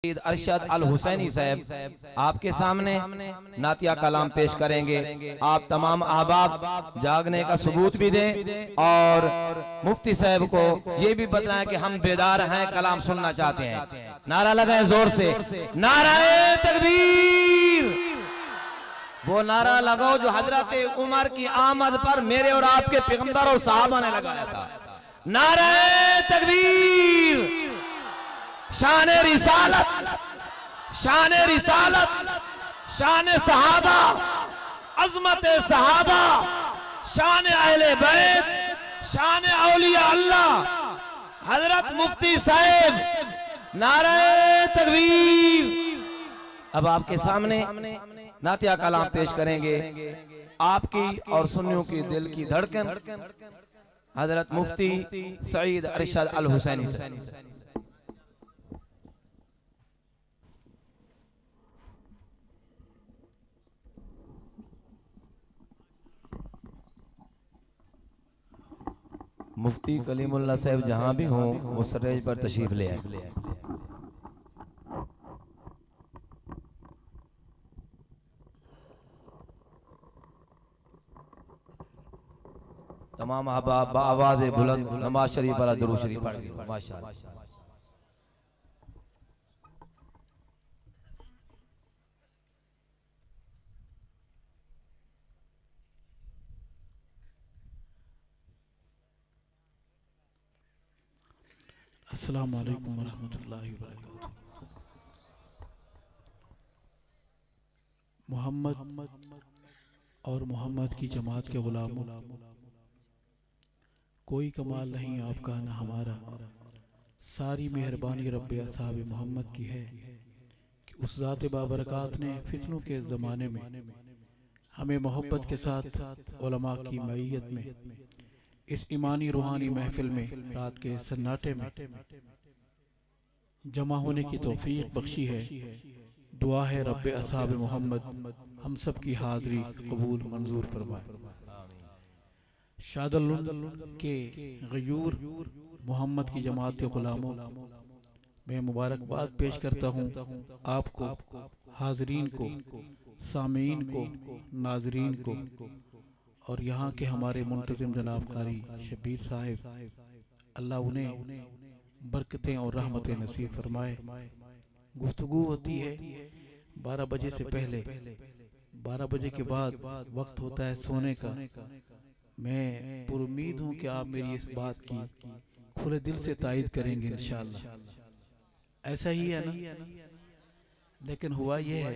अरशद अल हुसैनी साहब आपके सामने नातिया कलाम पेश करेंगे। आप तमाम अहबाब जागने का सबूत भी दें और मुफ्ती साहब को ये भी बताएं कि हम बेदार हैं, कलाम सुनना चाहते हैं। नारा लगाएं जोर से, नाराए तकबीर। वो नारा लगाओ जो हजरत उमर की आमद पर मेरे और आपके पैगंबर और सहाबा ने लगाया था। नाराए तकबीर। शान रिसालत, शान रिसालत, शान सहाबा, अजमत सहाबा, शान अहले बैत, शान औलिया अल्लाह, हजरत मुफ्ती साहब। नारे तकबीर। अब आपके सामने नातिया कलाम पेश करेंगे। आपकी और सुन्नियों की दिल की धड़कन हजरत मुफ्ती सईद अरशद अल हुसैनी साहब। मुफ्ती कलीमुल्लाह साहब जहां भी हों वो स्टेज पर तशरीफ ले आए। तमाम अहबाब आवाज़ बुलंद नमाज शरीफ वाला दुरूद शरीफ पढ़ेंगे। माशाअल्लाह। अस्सलामु अलैकुम वरहमतुल्लाहि वबरकातुहू। मोहम्मद और मोहम्मद की जमात के गुलामों, कोई कमाल नहीं आपका न हमारा। सारी मेहरबानी रब्बे असहाब मोहम्मद की है कि उस ज़ात बाबरकात ने फितनों के ज़माने में हमें मोहब्बत के साथ उलमा की मईयत में इस ईमानी रूहानी महफिल में रात के सन्नाटे में जमा होने की तौफीक बख्शी है। दुआ है रब्बे असहाब मोहम्मद हम सब की हाज़री कबूल मंजूर फरमाए। शादल के गयूर मोहम्मद की जमात के गुलामों, मैं मुबारकबाद पेश करता हूँ आपको, हाज़रीन को, सामीन को, नाजरीन को और यहाँ के हमारे मुंतज़िम जनाब कारी शबीर साहिब। अल्लाह उन्हें बरकतें और रहमतें नसीब फरमाए। गुफ्तगू होती है 12 बजे से पहले, 12 बजे के बाद वक्त होता है सोने का। मैं पुरुम्मीद हूँ कि आप मेरी इस बात की खुले दिल से तायद करेंगे इंशाअल्लाह। ऐसा ही है ना? लेकिन हुआ यह है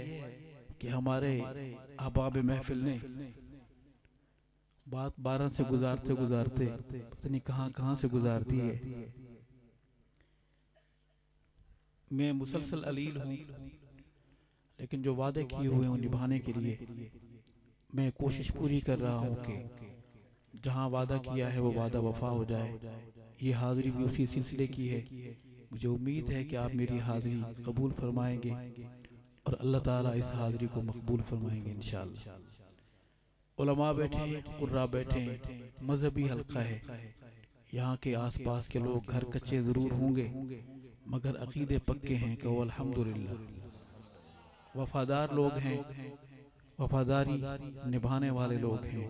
कि हमारे अहबाब महफिल ने बात 12 से गुजारते गुजारते पता नहीं कहाँ से गुजार दी है। मैं मुसलसल अलील हूँ, लेकिन जो वादे किए हुए हैं निभाने के लिए मैं कोशिश पूरी कर रहा हूँ कि जहाँ वादा किया है वो वादा वफा हो जाए। ये हाज़िरी भी उसी सिलसिले की है। मुझे उम्मीद है कि आप मेरी हाज़िरी कबूल फरमाएंगे और अल्लाह ताला इस हाज़िरी को मकबूल फरमाएंगे इंशाअल्लाह। उलमा बैठे हैं, कुर्रा बैठे हैं, मजहबी हल्का है। यहाँ के आसपास के लोग घर कच्चे ज़रूर होंगे मगर अकीदे पक्के हैं कि वो अल्हम्दुलिल्लाह वफादार लोग हैं, वफादारी निभाने वाले लोग हैं,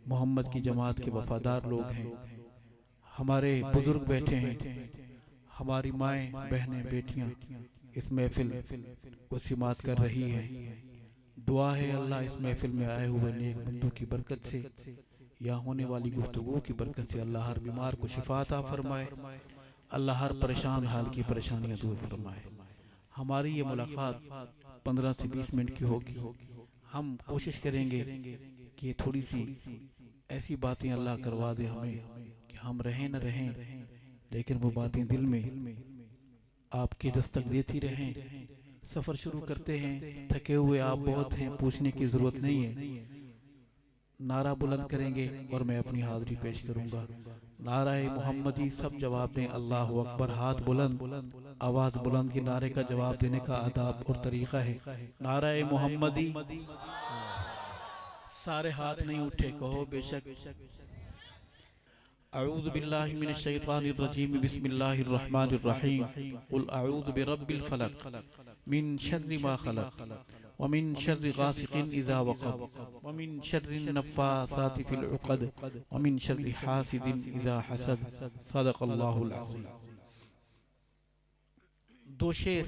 मोहम्मद की जमात के वफादार लोग हैं। हमारे बुजुर्ग बैठे हैं, हमारी माएँ बहनें बेटियाँ इस महफिल को सिमात कर रही है। दुआ है अल्लाह इस महफिल में आए हुए नेक बंदों की बरकत से, यहाँ होने वाली गुफ्तगू की बरकत से अल्लाह हर बीमार को शिफा अता फरमाए। अल्लाह हर परेशान हाल की परेशानियाँ दूर फरमाए। हमारी ये मुलाकात 15 से 20 मिनट की होगी। हम कोशिश करेंगे कि थोड़ी सी ऐसी बातें अल्लाह करवा दे हमें कि हम रहें न रहें, लेकिन वो बातें दिल में आपकी दस्तक देती रहें। सफ़र शुरू करते हैं, थके हुए आप बहुत हैं, पूछने की ज़रूरत नहीं है। नारा बुलंद करेंगे और मैं अपनी हाज़िरी पेश करूँगा। नाराए मोहम्मदी सब जवाब दें अल्लाहु अकबर। हाथ बुलंद, आवाज़ बुलंद के नारे का जवाब देने का आदाब और तरीक़ा है। नाराए मोहम्मदी। सारे हाथ नहीं उठे, कहो बेशक। अऊज़ु बिल्लाहि मिनश शैतानिर रजीम बिस्मिल्लाहिर रहमानिर रहीम कुल अऊज़ु बिरब्बिल फलक मिन शर्रि मा खलक व मिन शर्रि गासिकिन इज़ा वक़ब व मिन शर्रिन नफ़्फ़ासाति फिल उक़द व मिन शर्रि हासिदिन इज़ा हसद सदक़ल्लाहुल अज़ीम। दो शेर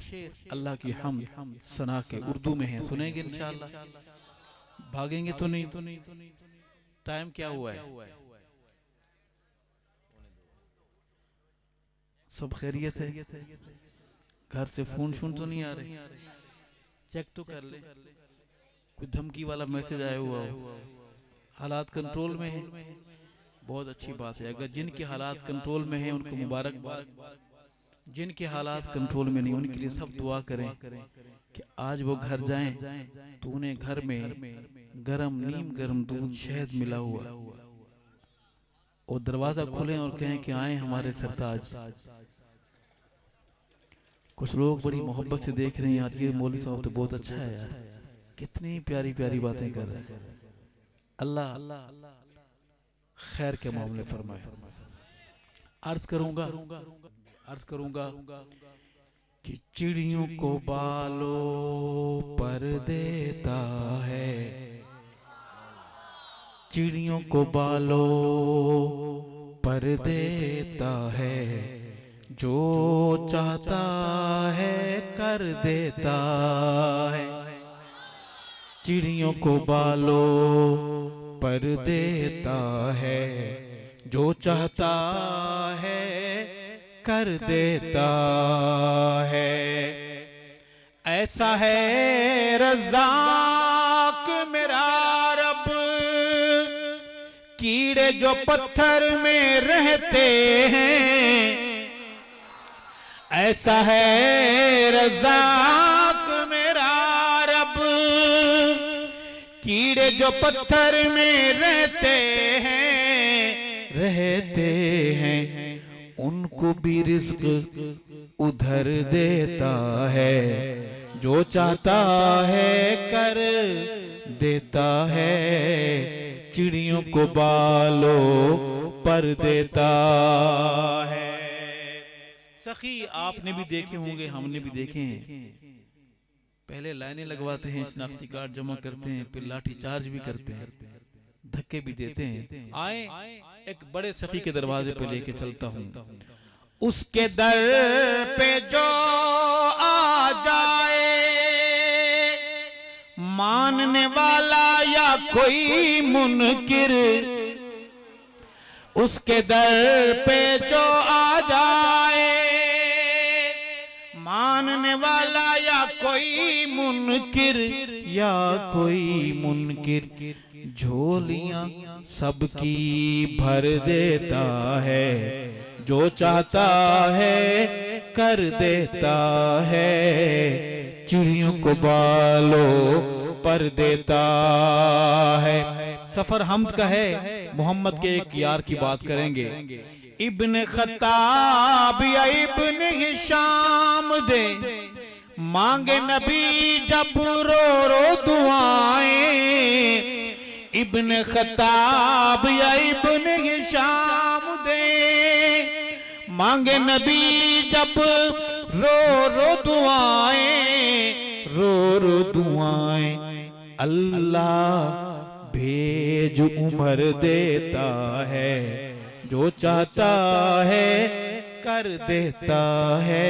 अल्लाह की हम्द सना के उर्दू में है, सुनेंगे इंशाअल्लाह। भागेंगे तो नहीं। टाइम क्या हुआ है? सब खैरियत है? घर से फोन तो नहीं आ रहे? चेक तो कर ले, कोई धमकी वाला मैसेज आया हुआ हो। हालात कंट्रोल में है, बहुत अच्छी बात है। अगर जिनके हालात कंट्रोल में है उनको मुबारकबाद, जिनके हालात कंट्रोल में नहीं उनके लिए सब दुआ करें कि आज वो घर जाएं तो उन्हें घर में गरम नीम गरम दूध शहद मिला हुआ और दरवाजा खोलें और कहें कि आए हमारे सरताज। कुछ लोग बड़ी मोहब्बत से देख रहे हैं, यार ये मौलवी साहब तो बहुत अच्छा है यार, कितनी प्यारी प्यारी बातें कर रहे हैं। अल्लाह खैर के मामले फरमाए। अर्ज करूंगा कि चिड़ियों को बालों पर देता है, चिड़ियों को बालों पर देता है, जो चाहता है कर देता है। चिड़ियों को बालों पर देता है, जो चाहता है कर देता है। ऐसा है रज़्ज़ाक़ मेरा रब, कीड़े जो पत्थर में रहते हैं। ऐसा है रज़्ज़ाक़ मेरा रब, कीड़े जो पत्थर में रहते हैं उनको भी रिज़्क़ उधर देता है, जो चाहता है कर देता है। चिड़ियों को बालों पर देता है। सखी आपने भी देखे होंगे, हमने भी देखे हैं। पहले लाइनें लगवाते हैं, शनाख्ती कार्ड जमा करते हैं, फिर लाठी चार्ज भी करते हैं, धक्के भी देते हैं। आए एक बड़े सखी के दरवाजे पे लेके चलता हूँ। उसके दर पे जो आ जाए, मानने वाला या कोई मुनकिर, उसके दर पे जो आ जाए, मानने वाला या कोई मुनकिर, झोलियां सबकी भर देता है, जो चाहता है कर देता है। चिड़ियों को बालों पर देता है। सफर हमद का है, मोहम्मद के एक यार की बात करेंगे। इब्न खत्ताब या इब्न हिशाम दे, मांगे नबी जब रो रो दुआएं। इब्न खत्ताब या इब्न हिशाम दे, मांगे नबी जब रो रो दुआएं। अल्लाह भेज उम्र देता है, जो चाहता है कर देता है।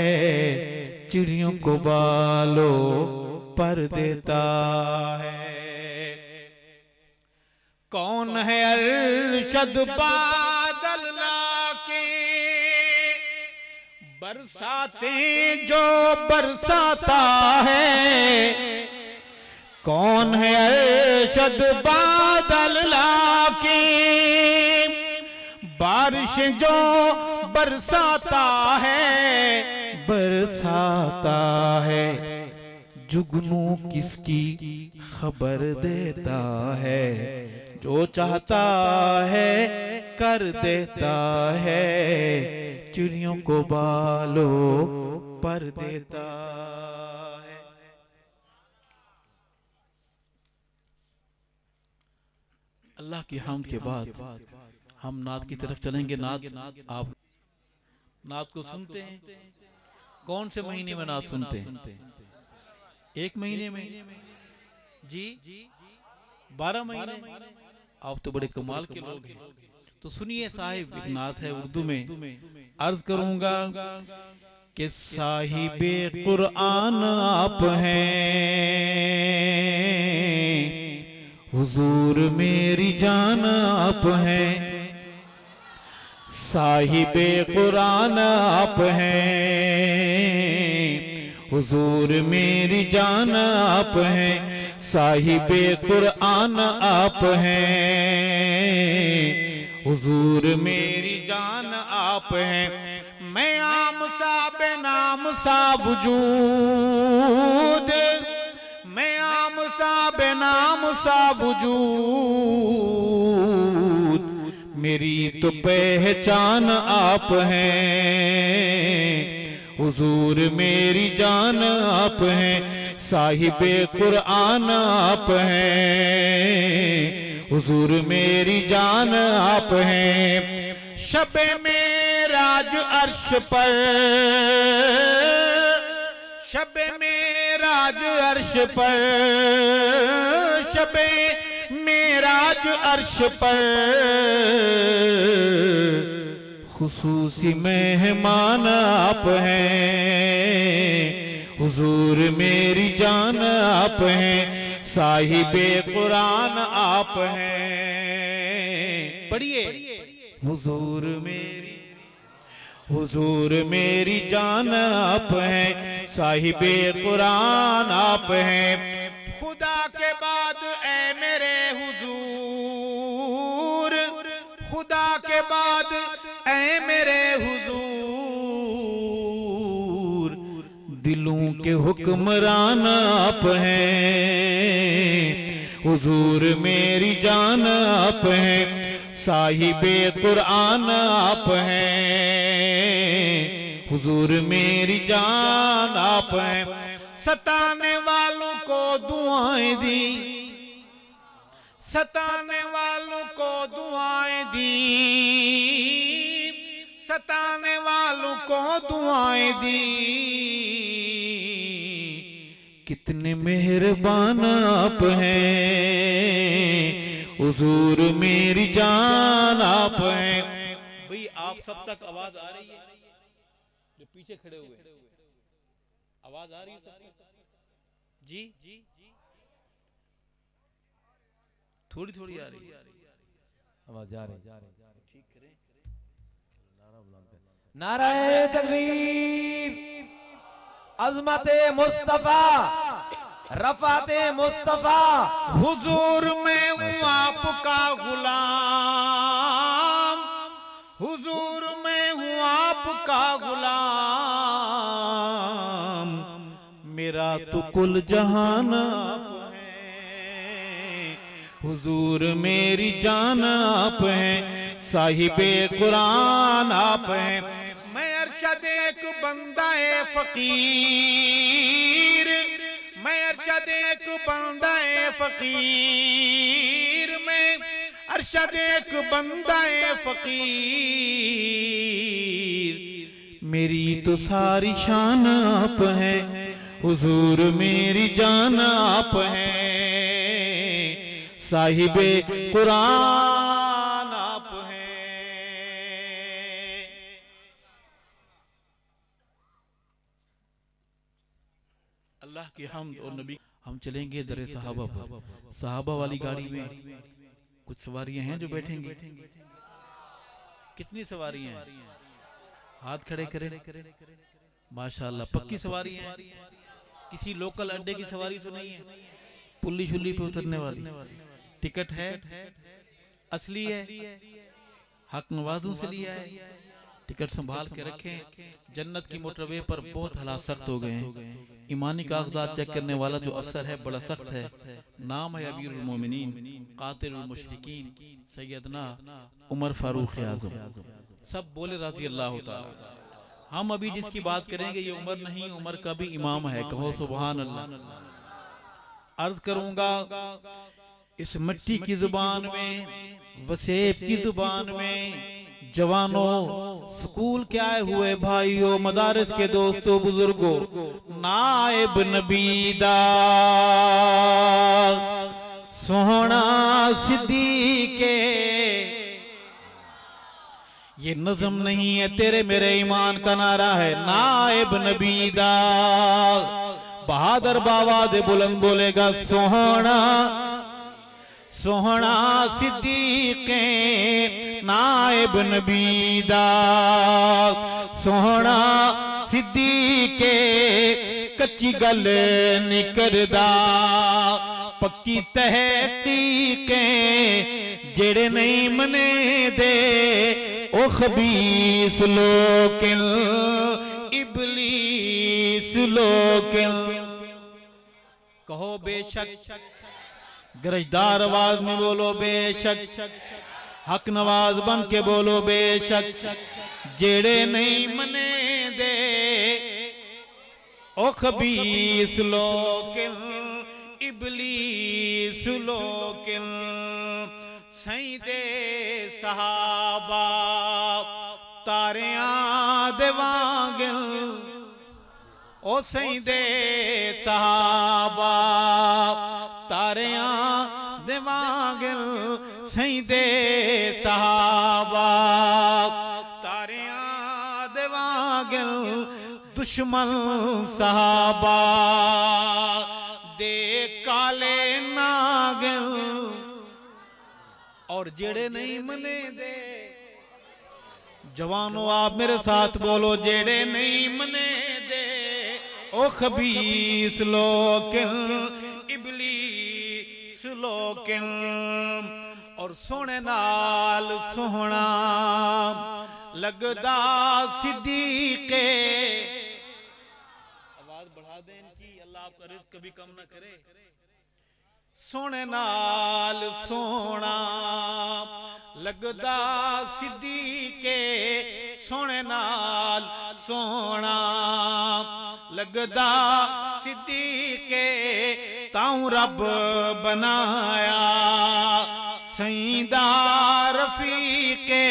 चिड़ियों को बालों पर देता है। कौन है अरशद बादल लाके, बरसाते जो बरसाता है। कौन है अरशद बादल लाके, बारिश जो बरसाता है। जुगनू किसकी खबर देता है, जो चाहता है कर देता है। चिड़ियों को बालों पर देता है। अल्लाह की हम्द के बाद हम नात की तरफ चलेंगे। नात आप नात को सुनते हैं? कौन से महीने में नात सुनते हैं? एक महीने में जी 12 महीने। आप तो बड़े कमाल के लोग हैं। तो सुनिए साहिब, एक नात है उर्दू में, अर्ज करूंगा कि साहिबे कुरान आप हैं, हुजूर मेरी जान आप हैं, साहिबे कुरान आप हैं, हुजूर मेरी जान आप हैं, साहिबे कुरान आप हैं, हुजूर मेरी जान आप हैं। मैं आम सा बेनाम सा वजूद, मैं आम सा बेनाम सा वजूद, मेरी तो पहचान आप हैं, हुजूर मेरी जान आप हैं, साहिबे कुरान आप हैं, हुजूर मेरी जान आप हैं। शबे मेराज अर्श पर, शबे मेराज अर्श पर, शबे मेराज अर्श पर, खुसूसी मेहमान आप हैं, हुजूर मेरी जान आप हैं, साहिबे कुरान आप हैं। पढ़िए, हुजूर मेरी जान आप हैं, साहिबे कुरान आप हैं। खुदा के बाद ऐ मेरे हुजूर, खुदा के बाद ऐ मेरे हुजूर, दिलों के हुक्मरान आप हैं, हुजूर मेरी जान आप हैं, साहिबे कुरान आप हैं, हुजूर मेरी जान आप हैं। सताने वालों को दुआएं दी, सताने वालों को दुआएं दी, सताने वालों को दुआएं दी, कितने मेहरबान आप हैं, हुजूर मेरी जान आप हैं। भाई आप सब तक आवाज आ रही है? जो पीछे खड़े हुए आवाज आ रही है सब तक? जी थोड़ी थोड़ी आ रही है आवाज आ रही। ठीक करें। नाराए तकबीर, अज़मते मुस्तफा, रफ़ाते मुस्तफा। हुजूर मैं हूँ आपका गुलाम, हुजूर मैं हूँ आपका गुलाम, मेरा तो कुल जहान आप हैं, हुजूर मेरी जान आप हैं, साहिबे कुरान आप हैं। मैं अरशद एक बंदा ए फकीर, मैं अरशद एक बंदा ए फकीर, मैं अरशद एक बंदा ए फकीर, मेरी तो सारी शान आप हैं, हुजूर मेरी जान आप हैं, साहिबे कुरान आप हैं। अल्लाह की हम्द और नबी। हम चलेंगे दरे सहाबा पर। सहाबा वाली गाड़ी में कुछ सवारियां हैं जो बैठेंगे। कितनी सवारियां हैं? हाथ खड़े करें। माशाअल्लाह पक्की सवारी है। किसी लोकल अड्डे की सवारी तो नहीं है, पुल्ली शुल्ली पे उतरने वाली। टिकट है, असली है, हक नवाजों से लिया है। टिकट संभाल के रखें। जन्नत की मोटरवे पर बहुत हालात सख्त हो गए हैं। ईमानी कागजात चेक करने वाला जो अफसर है बड़ा सख्त है। नाम है अमीरुल मोमिनीन कातिलुल मुशरिकीन सैयदना उमर फारूक आज़म। सब बोले रज़ी अल्लाह ताला। हम अभी जिसकी बात करेंगे ये उमर नहीं, उमर का भी इमाम है। कहो सुभान अल्लाह। अर्ज करूंगा इस मिट्टी की जुबान में, वसेब की जुबान में, जवानों, स्कूल के आए हुए भाइयों, मदारिस के दोस्तों, बुजुर्गों, नायब नबी दा सोहना सिद्दीके, ये नज़म नहीं है, तेरे मेरे ईमान का नारा है। नायब नबी दा बहादुर बाबा दे बुलंद बोलेगा, सोहना सोहना सिद्दीके नायब नबी दा सोहना सिद्दीके, कच्ची गल नहीं करदा पक्की तहकीके, जेड़े नहीं मने दे ओ खबीस लोकिल इबलीस लोकिल। कहो बेशक, गरजदार आवाज में बोलो बेशक, हक नवाज बन के बोलो बेशक, जेड़े नहीं मने दे ओ खबीस लोकिल इबलीस लोकिल। सही दे सहाबा तारियां दे वांगिल, ओ सही दे सहाबा तारियां दे वांगिल, सही दे सहाबा तारियां दे वांगिल, दुश्मन सहाबा दे काले नागिल। और जेड़े नहीं मने दे, जवानों आप मेरे साथ बोलो, जेड़े नहीं मने दे ओ खबीस लोकिल इबलीस लोकिल। और सोने नाल सोहना लगदा सिद्दीके, आवाज बढ़ा दें इनकी, अल्लाह आपका रिज़्क़ कभी कम ना करे। सोने नाल सोना लगदा सिद्दीके, सोने नाल सोना लगदा सिद्दीके, ताऊं रब बनाया सईदा रफीके।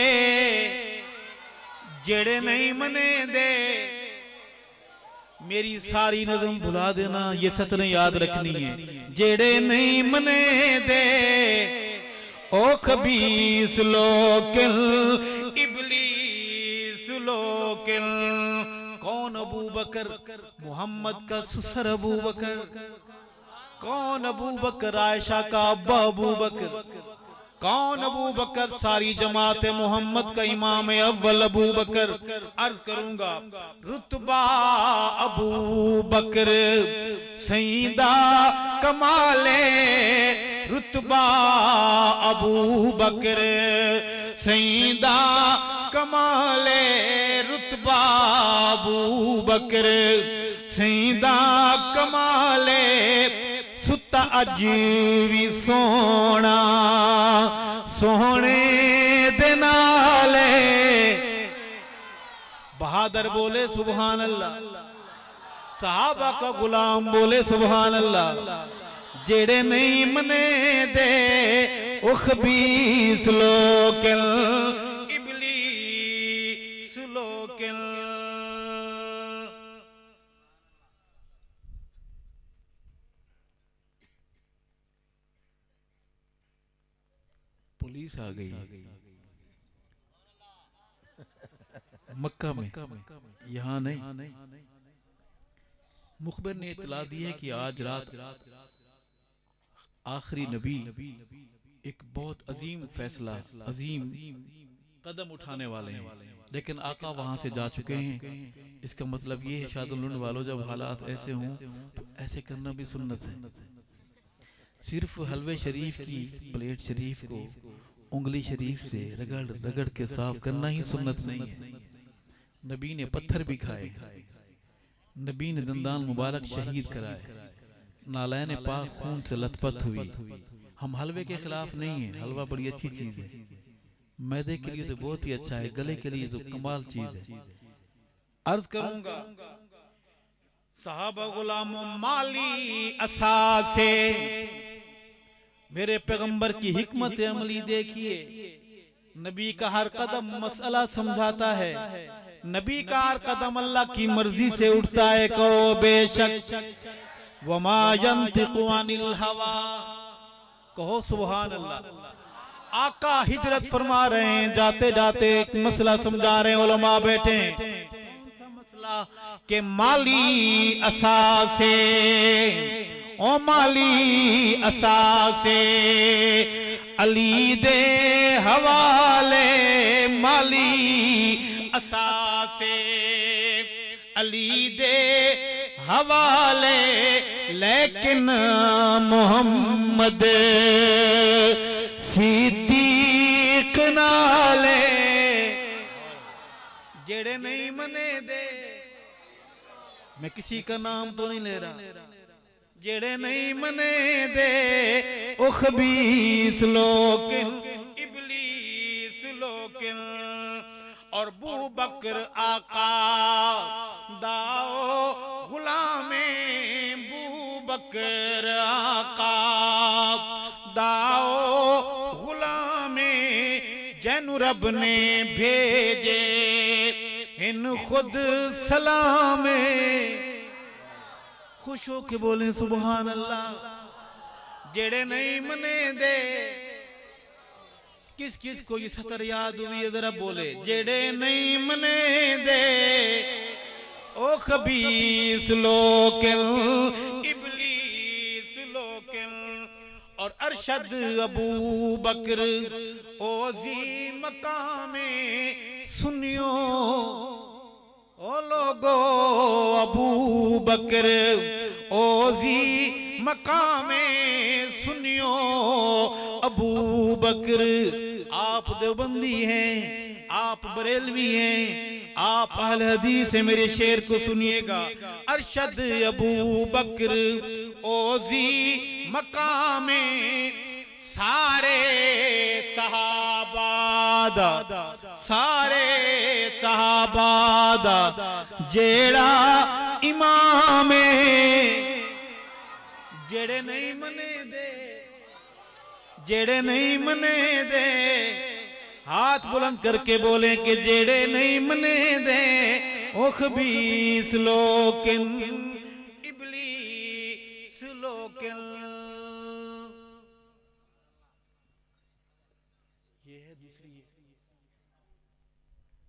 जेड़े नहीं मने दे, मेरी सारी नज़म भुला देना, ये सतरें याद रखनी है। जेड़े नहीं मने दे ओ खबीस लोकिल इबलीस लोकिल। कौन अबू बकर? मोहम्मद का ससुर अबू बकर। कौन अबू बकर? आयशा का अब्बा अबू बकर। कौन अबू बकर? सारी जमात मोहम्मद का इमाम अव्वल अबू बकर। अर्ज करूंगा, रुतबा अबू बकर सईदा कमाले, रुतबा अबू बकर सईदा कमाले, रुतबा अबू बकर सईदा कमाले। सुता अज भी सोना सोहने दे नाले। बहादुर बोले सुभान अल्लाह, सहाबा का गुलाम बोले सुभान अल्लाह। जेड़े नहीं मने दे ओ खबीस लोकिल इबलीस लोकिल। पुलिस आ गई मक्का में, यहाँ नहीं। मुखबिर ने इतला दी है कि आज रात आखिरी नबी एक बहुत अजीम फैसला, अजीम कदम उठाने वाले हैं, लेकिन आका वहां से जा चुके हैं। इसका मतलब ये है शादुल वालों, जब हालात ऐसे हों तो ऐसे करना भी सुन्नत है। सिर्फ हलवे शरीफ की प्लेट शरीफ को उंगली शरीफ से रगड़ रगड़ के साफ करना ही सुन्नत नहीं है। नबी ने पत्थर भी खाए, नबी ने दंदान मुबारक शहीद कराए, नालैन पाक खून से लथपथ हुई। हम हलवे के खिलाफ नहीं है, हलवा बड़ी अच्छी चीज है, मैदे के लिए तो बहुत ही अच्छा है, गले के लिए तो कमाल चीज है। अर्ज करूंगा, सहाबा गुलाम माली असासे मेरे पैगंबर की हिकमत अमली देखिए। नबी का हर कदम मसला समझाता है। नबी का हर कदम अल्लाह की मर्जी से उठता है। कहो बेशक वमा यंतिकु अनिल हवा, कहो सुभान अल्लाह। आका हिजरत फरमा रहे हैं, जाते जाते एक मसला समझा रहे हैं, उलमा बैठे हैं। मसला के माली असासे, ओ माली असासे अली दे हवाले, माली असासे अली दे हवाले, लेकिन मोहम्मद सिद्दीक नाले, जेड़े नहीं मने दे, मैं किसी का नाम तो नहीं ले रहा, जेड़े नहीं मने दे ओ खबीस लोकिन इबलीस लोकिन, और बू बकर आका दाओ गुलामे, बू बकर आका दाओ गुलामे, जैनु रब ने भेजे इन खुद सलामे। खुश हो के बोले सुभान अल्लाह। जेड़े नहीं मने दे, किस किस को ये सतर याद हुई है जरा बोले। जेड़े नहीं मने दे ओ खबीस लोकिन इबलीस लोकिन, और अरशद अबू बकर ओ जी मकामे सुनियो, ओ लोगो अबू बकर ओ जी मकामे सुनियो। अबू बकर आप देवबंदी हैं, आप बरेलवी हैं, आप अहले हदीस हैं, मेरे शेर को सुनिएगा। अरशद अबू बकर ओ जी मकामे सारे सहाबादा, सारे सहाबादा जेड़ा इमामे, जेड़े नहीं मने दे, जेड़े नहीं मने दे, हाथ बुलंद करके बोले कि जेड़े नहीं मने दे ओ खबीस लोकिन इबलीस लोकिन। ये है दूसरी,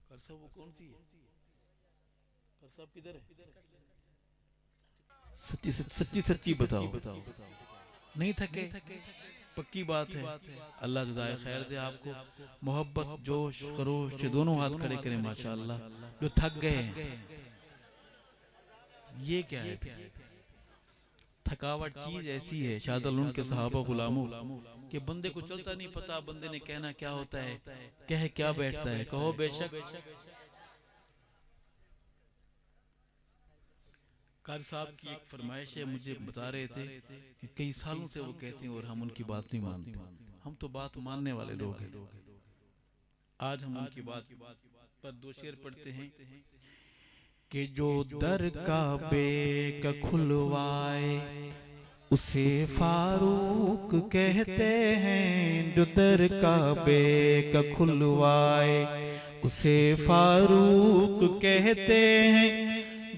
करसा वो कौन सी है? करसा किधर है? सच्ची सच्ची सच्ची बताओ, नहीं थके, पक्की बात है। अल्लाह जुदाए खैर दे आपको, मोहब्बत जोश खरोश से दोनों हाथ खड़े करें माशाअल्लाह। जो थक गए हैं, ये क्या है? थकावट चीज ऐसी है शादल उनके सहाबा गुलामों कि बंदे को चलता नहीं पता बंदे ने कहना क्या होता है, कह क्या बैठता है। कहो बेशक। कारी साहब की एक फरमाइश है, मुझे बता रहे थे कि कई सालों से वो कहते हैं और हम उनकी बात नहीं मानते। हम तो बात मानने वाले लोग हैं। आज हम उनकी बात पर दो शेर पढ़ते हैं कि जो दर काबे का खुलवाए उसे फारूक कहते हैं, जो दर काबे का खुलवाए उसे फारूक कहते हैं,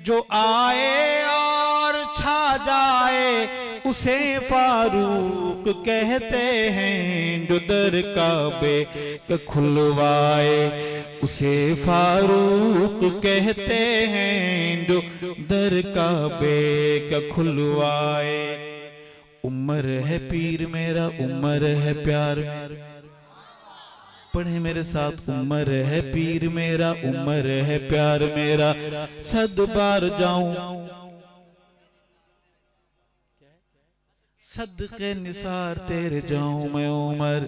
जो आए और छा जाए उसे फारूक कहते हैं, जो दर काबे का खुलवाए उसे फारूक कहते हैं, जो दर काबे का खुलवाए। उम्र है पीर मेरा, उम्र है प्यार, पढ़े मेरे साथ। उम्र है पीर मेरा, उम्र है प्यार मेरा, सद बार जाऊं सदके निसार तेरे जाऊं मैं उम्र,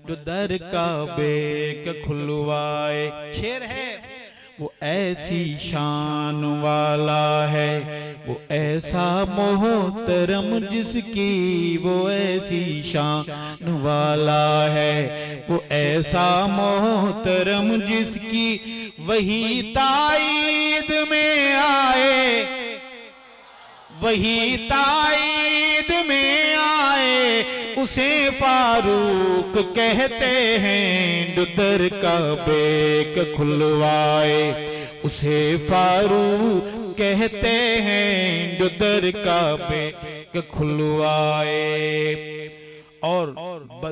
जो दर काबे का खुलवाए। शेर है वो ऐसी शान वाला है, वो ऐसा मोहतरम जिसकी, वो ऐसी शान वाला है, वो ऐसा मोहतरम जिसकी वही ताईद में आए, वही ताईद में आए, उस उसे फारूक कहते हैं, जो दर काबे के खुलवाए। उसे फारूक कहते हैं, जो दर काबे के खुलवाए। और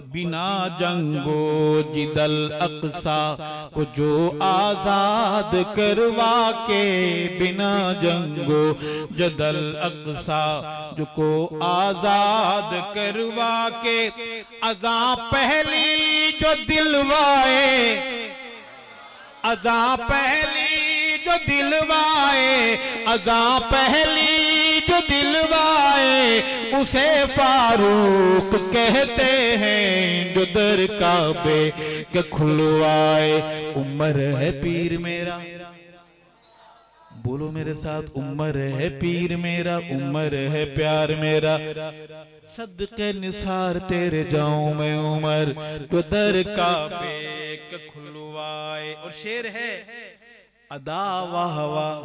बिना जंगो जिदल अक्सा को जो आजाद करवा के, बिना जंगो जदल अक्सा जो को आजाद करवा के, अज़ा पहली जो दिलवाए, अज़ा पहली जो दिलवाए, अज़ा पहली जो दिलवाए, उसे फारूक कहते हैं, जो दर काबे के खुलवाए। उमर है पीर मेरा, बोलो मेरे साथ, उमर है पीर मेरा, उमर है प्यार मेरा, सदके निसार तेरे जाऊं मैं उमर, जो दर काबे के खुलवाए। और शेर है, अदा वाह वाह,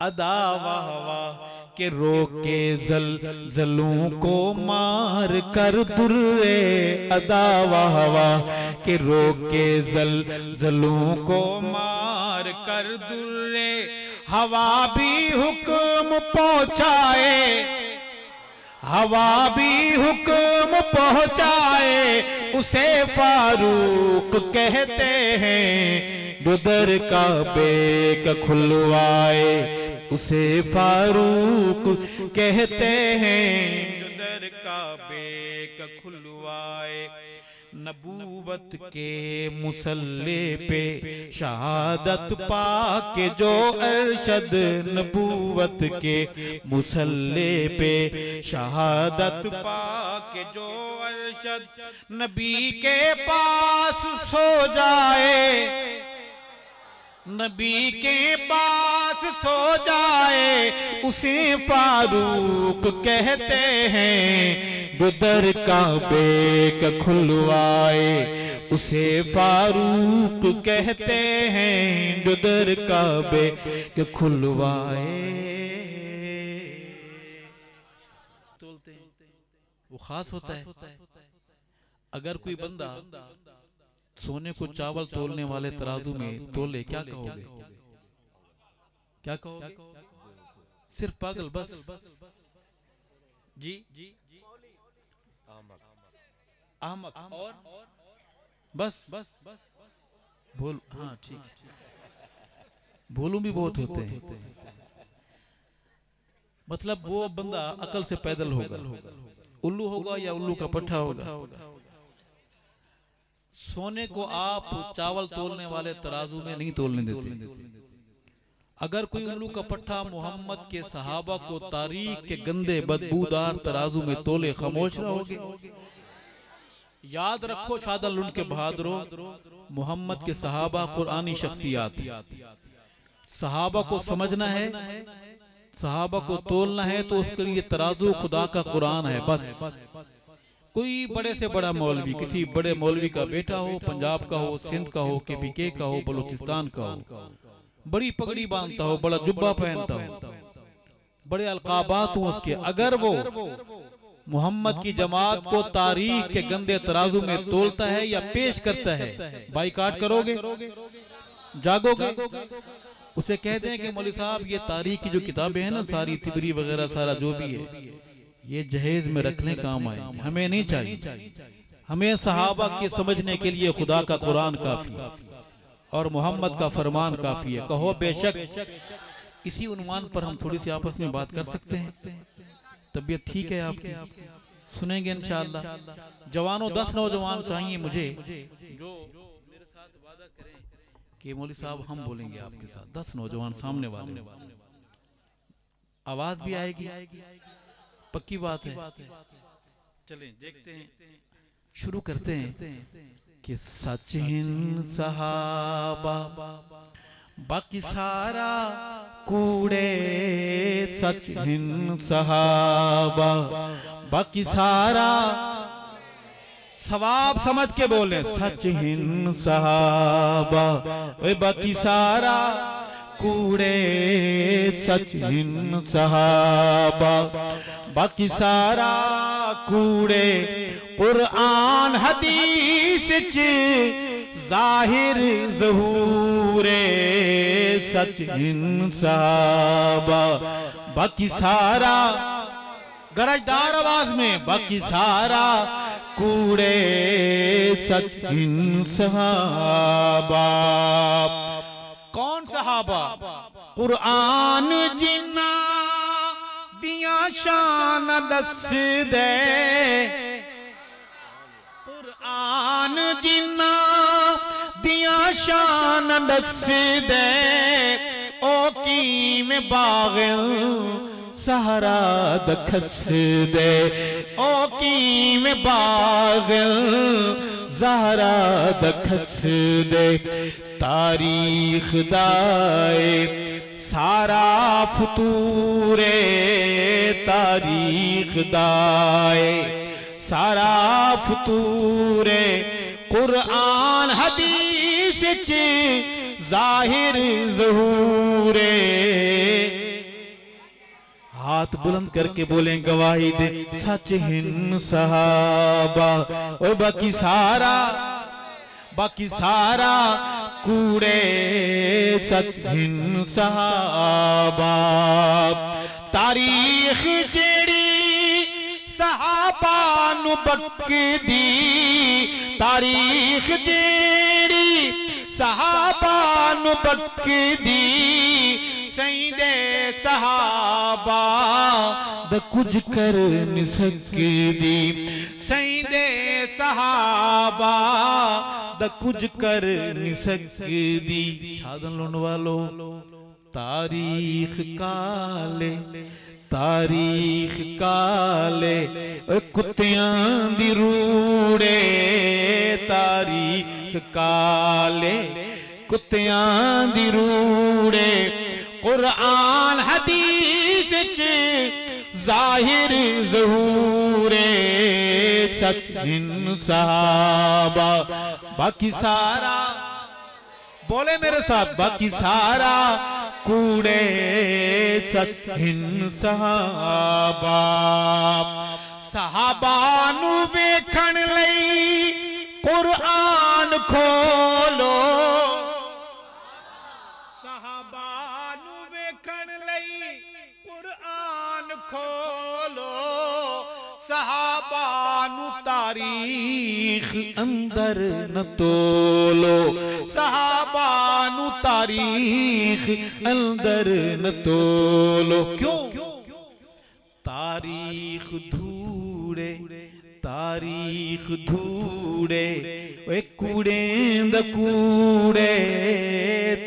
अदा वाह वाह के रोके जलजलों को मार कर दुर्रे, अदा वाह वाह के रोके जलजलों को मार कर दुर्रे। हवा भी हुक्म पहुंचाए, हवा भी हुक्म पहुंचाए, उसे फारूक कहते हैं, जो दर काबे का खुलवाए। उसे फारूक कहते हैं, जो दर काबे का खुलवाए। नबूवत के मुसल्ले पे शहादत पाके जो अरशद, नबूवत के मुसल्ले पे शहादत पाके जो अरशद, नबी के पास सो जाए, नबी के पास सो जाए, उसे फारूक कहते हैं, जो दर काबे का खुलवाए। उसे फारूक कहते हैं, जो दर काबे के खुलवाए। वो खास होता है। अगर कोई बंदा सोने को चावल तोलने वाले तराजू में तोले, क्या कहोगे? क्या कहोगे? सिर्फ पागल, बस जी अहमक, और बस भूल, हाँ ठीक, भूलू भी बहुत होते हैं। मतलब वो बंदा अकल से पैदल होगा, उल्लू होगा या उल्लू का पट्टा होगा। सोने को आप चावल तोलने वाले तराजू में नहीं तोलने देते। अगर कोई उल्लू का पट्टा मोहम्मद के सहाबा को तारीख के गंदे बदबूदार तराजू में तोले, खामोश रहोगे। याद रखो शादल उनके बहादुरों, मोहम्मद के सहाबा कुरानी शख्सियात, सहाबा को समझना है, सहाबा को तोलना है, तो उसके लिए तराजू खुदा का कुरान है। बस कोई बड़े से बड़ा मौलवी, किसी बड़े मौलवी का बेटा हो, पंजाब का हो, सिंध का हो, KPK का हो, बलूचिस्तान का हो, बड़ी पगड़ी बांधता हो, बड़ा जुब्बा पहनता हो, बड़े अलकाबात हो उसके, अगर वो मोहम्मद की जमात को तारीख के गंदे तराजू में तोलता है या पेश करता है, बाइकाट करोगे, जागोगे। उसे कह दें कि मौलवी साहब ये तारीख की जो किताबें हैं ना, सारी तिबरी वगैरह सारा जो भी है, ये जहेज में रखने काम आएंगे, हमें नहीं चाहिए। हमें सहाबा के समझने के लिए खुदा का कुरान काफी है और मोहम्मद का फरमान काफी है। कहो बेशक। इसी उन्वान पर हम थोड़ी सी आपस में बात कर सकते हैं। तबीयत ठीक है आपकी? सुनेंगे इंशाअल्लाह। जवानों 10 नौजवान चाहिए मुझे जो मेरे साथ वादा करें कि मौलवी साहब हम बोलेंगे आपके साथ। 10 नौजवान सामने वाले, आवाज भी आएगी, पक्की बात है। चलें देखते हैं, शुरू करते हैं कि सचिन सहाबा बाकी सारा कूड़े, सचिन सहाबा बाकी सारा, सवाब समझ के बोले, सचिन सहाबा वे बाकी सारा कूड़े सच हिन सहाबा, बाकी सारा कूड़े कुरान हदीस च जाहिर ज़हूरे सच हिन सहाबा, बाकी सारा गरजदार आवाज में, बाकी सारा कूड़े सच हिन सहाबा। कौन सहाबा? कुरान जिन्ना दिया शान दस दे, कुरान जिन्ना दिया शान दस दे, ओ कीमें बाग़ सहरा दखस दे, ओ कीमें बाग़ ज़हरा दखस दे, तारीख दाए सारा फतूरे, तारीख दाए सारा फतूरे, कुरान हदीस च जाहिर ज़हूरे। हाथ बुलंद करके बोलें गवाही दे सच हिन सहाबा, और बाकी सारा कूड़े सच हिन सहाबा। तारीख जेड़ी सहाबा नु बकदी, तारीख जेड़ी सहाबा नु बकदी, सईदे सहाबा द कुछ कर न सकदी, सईदे सहाबा द कुछ कर न सकदी। साधन लोन वालो तारीख काले, तारीख काले कुत्तियां दी रूड़े, तारीख काले कुत्तियां दी रूड़े, कुरान हदीस च जाहिर ज़हूरे सच हिन सहाबा, बाकी सारा बोले मेरे साथ, बाकी सारा कूड़े सच हिन सहाबा। सहाबा नु वेखण लई कुरान खोलो, सहाबा नु वेखण लई कुरान खोलो, सहाबा नु तारीख अंदर न तोलो, सहाबा नु तारीख अंदर न तोलो। क्यों? तारीख धूड़े, तारीख धूड़े वे कूड़े द कूड़े,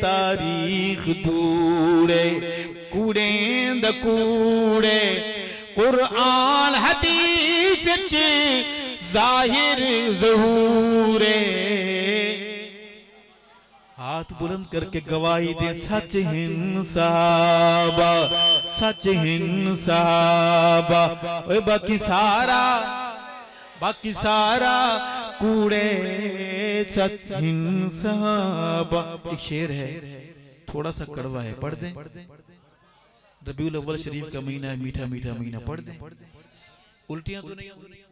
तारीख धूड़े कूड़े द कूड़े, कुरान हदीस च जाहिर ज़हूरे। हाथ बुलंद करके गवाही दे सच हिन सहाबा, सच हिन सहाबा, ओए बाकी सारा कूड़े सच हिन सहाबा। एक शेर है थोड़ा सा कड़वा है, पढ़ दें। रबीउल अव्वल शरीफ का महीना है, मीठा मीठा महीना, पढ़ दें। उल्टियां तो नहीं होंगी,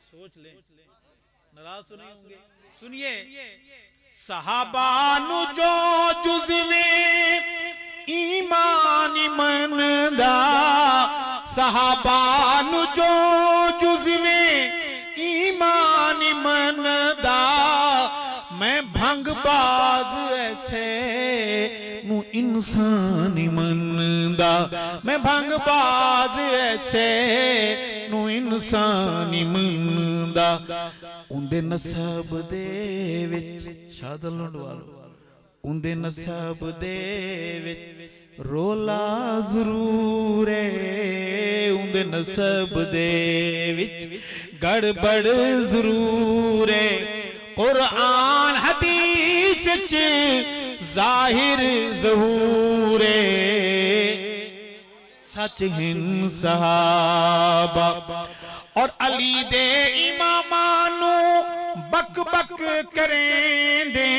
सोच ले, नाराज तो नहीं होंगे। सुनिए, सहाबानु जो जुज़वे ईमान मनदा, सहाबानु जो जुज़वे ईमान मनदा, मैं भंगबाज ऐसे नु इंसान मनदा, मैं भंगबाज ऐसे नु इंसान मनदा। उंदे नसब दे विच शादल लंडवालो, उंदे नसब दे विच रोला जरूर है, उंदे नसब दे विच गड़बड़ जरूर है। कुरान हदीस च जाहिर ज़हूर है, सच हिन सहाबा। और अली दे इमामानू बक बक करेंदे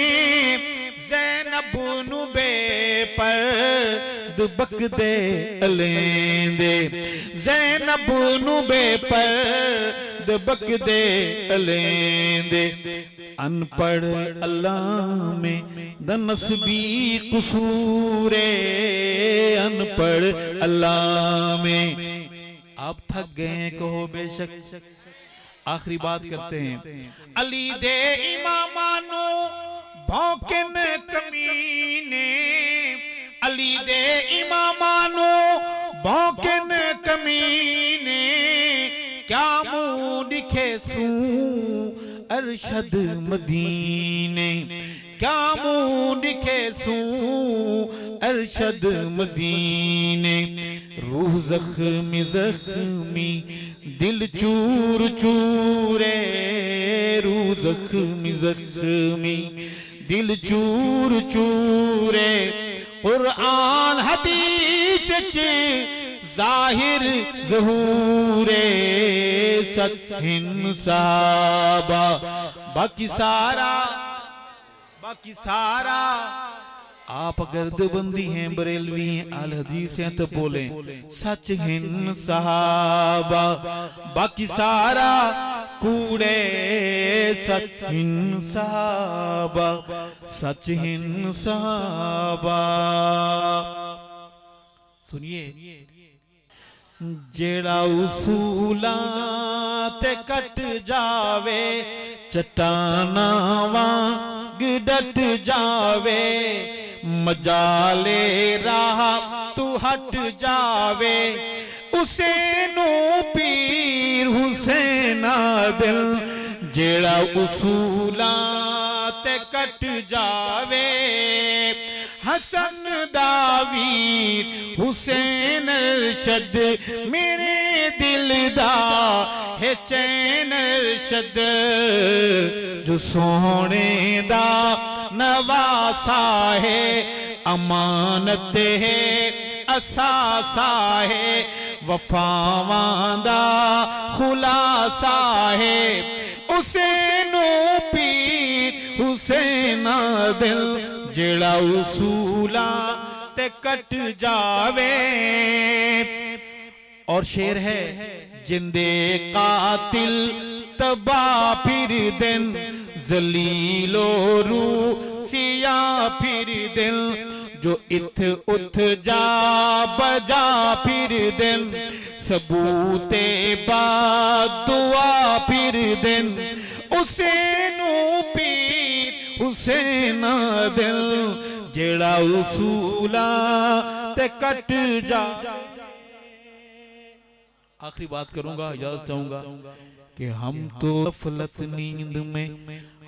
ज़ैनब नू बेपर्द बक दे अलेंदे ज़ैनब नू बेपर्द बक दे अलेंदे अनपढ़ अल्लाह में दनसबी कसूरे अनपढ़ अल्लाह में। आप थक गए हैं कहो बेशक। आखिरी बात करते हैं। अली दे इमामानो भौंकन कमीने अली दे इमामानो भौंकन कमीने क्या मुंह दिखे सू अरशद मदीने क्या मुंह दिखे सू अरशद मदीने। रूह जख्मी जख्मी दिल चूर चूरे रूह जख्मी जख्मी दिल चूर चूरे। कुरान हदीस च जाहिर ज़हूरे सच हिन साहबा बाकी सारा आप अगर देवबंदी हैं बरेलवी हैं अल हदीस हैं तो बोलें सच हिन साहबा बाकी सारा कूड़े सच हिन साहबा सच हिन साहबा। सुनिए जेड़ा उसूला ते कट जावे चट्टाना वांग डट जावे मजाले राह तू हट जावे उसे नू पीर हुसैना दिल जेड़ा उसूला ते कट जावे हसन दावीर हुसैन अरशद मेरे दिल दा है चैन अरशद जो सोने दा नवासा है अमानत है असासा है वफावां दा खुलासा है उसे नू पीर हुसैना दिल जेड़ा उसूला ते कट जावे। और शेर है जिंदे कातिल तबा फिर दिन जलीलो रू सिया फिर दिल जो इत उठ जा बजा फिर दिन सबूते बाद दुआ फिर दिन उसे नू पीर हुसैन दिल जेड़ा उसूला ते कट जा। आखिरी बात करूंगा याद चाहूंगा कि हम तो गफलत नींद में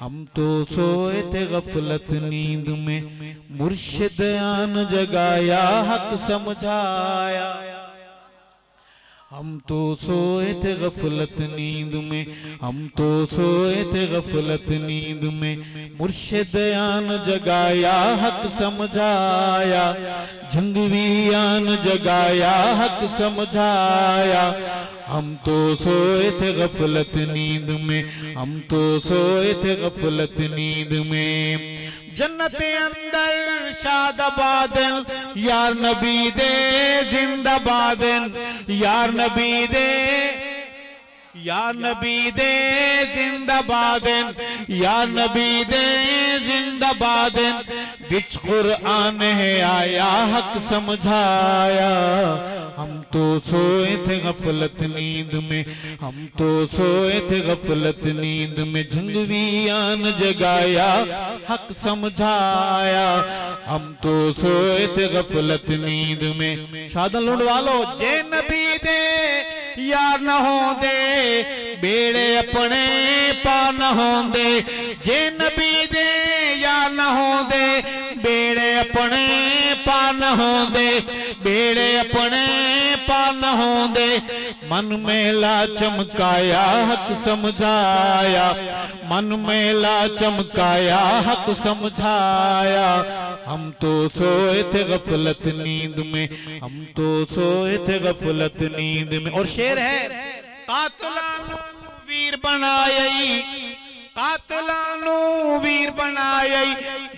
हम तो सोए थे गफलत नींद में मुर्शिद आन जगाया हक समझाया। हम तो सोए थे गफलत नींद में हम तो सोए थे गफलत नींद में मुर्शिद आन जगाया हक समझाया जंगवी आन जगाया हक समझाया। हम तो सोए थे गफलत नींद में हम तो सोए थे गफलत नींद में जन्नत अंदर शादाबादन यार नबी दे जिंदाबादन यार नबी दे जिंदाबादन यार नबी दे जिंदाबादन विच कुरान है आया हक समझाया। हम तो सोए थे गफलत नींद में हम तो सोए थे गफलत नींद में झंगवी आन जगाया हक समझाया। हम तो सोए थे गफलत नींद में शादा लुंड वालो जे नबी दे यार न होंदे बेड़े अपने पार न होंदे जे नबी दे यार न होंदे बेड़े अपने पार न होंदे बेड़े अपने पार न होंदे मन मेला चमकाया हक समझाया मन मेला चमकाया हक समझाया। हम तो सोए थे गफलत नींद में हम तो सोए थे गफलत नींद में। और शेर है कातलानु वीर बनायई कातलानू वीर बनाए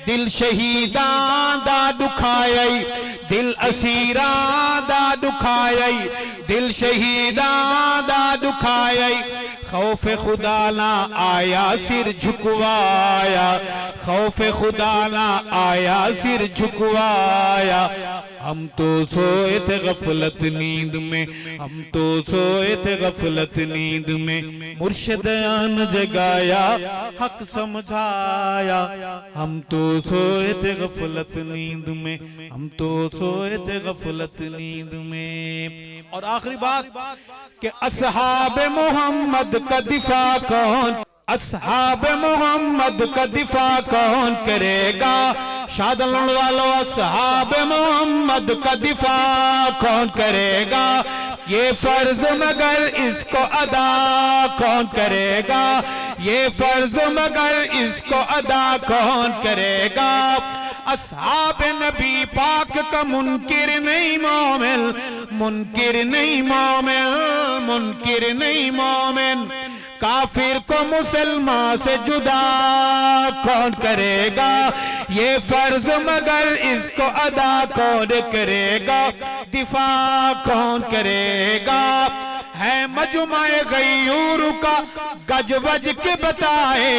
दिल शहीदां दा दुखाए दिल असीरां दा दुखाए दिल शहीदां दा दुखाए खौफ खुदा ना आया सिर झुकवाया खौफ खुदा ना आया सिर झुकवाया हम तो सोए थे गफलत नींद में हम तो सोए थे गफलत नींद में मुर्शिद आन जगाया हक समझाया हम तो सोए थे गफलत नींद में हम तो सोए थे गफलत नींद में। और आखिरी बात कि अस्हाब मोहम्मद का दिफा कौन अस्हाब मोहम्मद का दिफा कौन करेगा शादल वालों अस्हाब मोहम्मद का दिफा कौन करेगा ये फर्ज मगर इसको अदा कौन करेगा ये फर्ज मगर इसको अदा कौन करेगा। अस्हाब नबी पाक का मुनकिर नहीं मोमिन मुनकिर नहीं मोमिन मुनकिर नहीं मोमिन काफिर को मुसलमान से जुदा कौन करेगा ये फर्ज मगर इसको अदा कौन करेगा दिफा कौन करेगा। है मजमाए गयूर का गजवज के बताए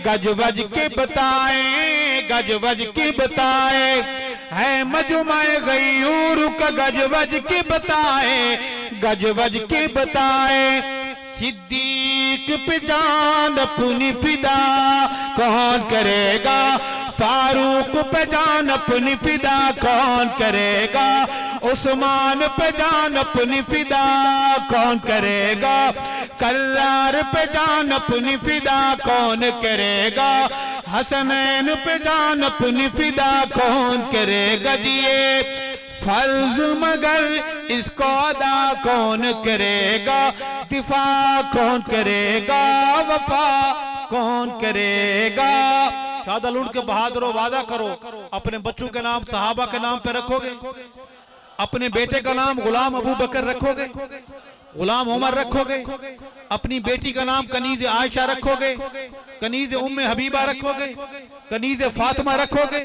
गजवज के बताए गजवज के बताए है मजमाए गयूर का गजवज के बताए गजवज के बताए सिद्दीक पे जान अपनी फिदा कौन करेगा फारूक पे जान अपनी फिदा कौन करेगा उस्मान पे जान अपनी फिदा कौन करेगा कर्रार पे जान अपनी फिदा कौन करेगा हसनैन पे जान अपनी फिदा कौन करेगा दिए फर्ज मगर इसको अदा कौन करेगा दिफा कौन करेगा वफा कौन करेगा। शादल उठ के बहादुर वादा करो अपने बच्चों के नाम सहाबा के नाम पे रखोगे अपने बेटे का नाम गुलाम अबू बकर रखोगे गुलाम उमर रखोगे अपनी बेटी का नाम कनीज आयशा रखोगे कनीज उम्मे हबीबा रखोगे कनीज फातिमा रखोगे।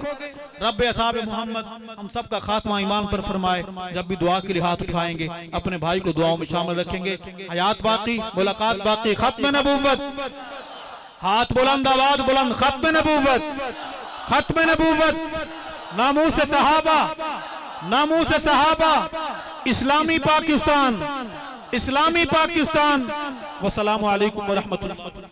रब असहाब मोहम्मद हम सब का खात्मा ईमान पर फरमाए। जब भी दुआ के लिए हाथ उठाएंगे अपने भाई को दुआओं में शामिल रखेंगे। हयात बाकी मुलाकात बाकी खत्म नबूवत हाथ बुलंद आवाज बुलंद खत्म नबूवत नामूस सहाबा नामूस सहाबा इस्लामी पाकिस्तान वस्सलामु अलैकुम व रहमतुल्लाह।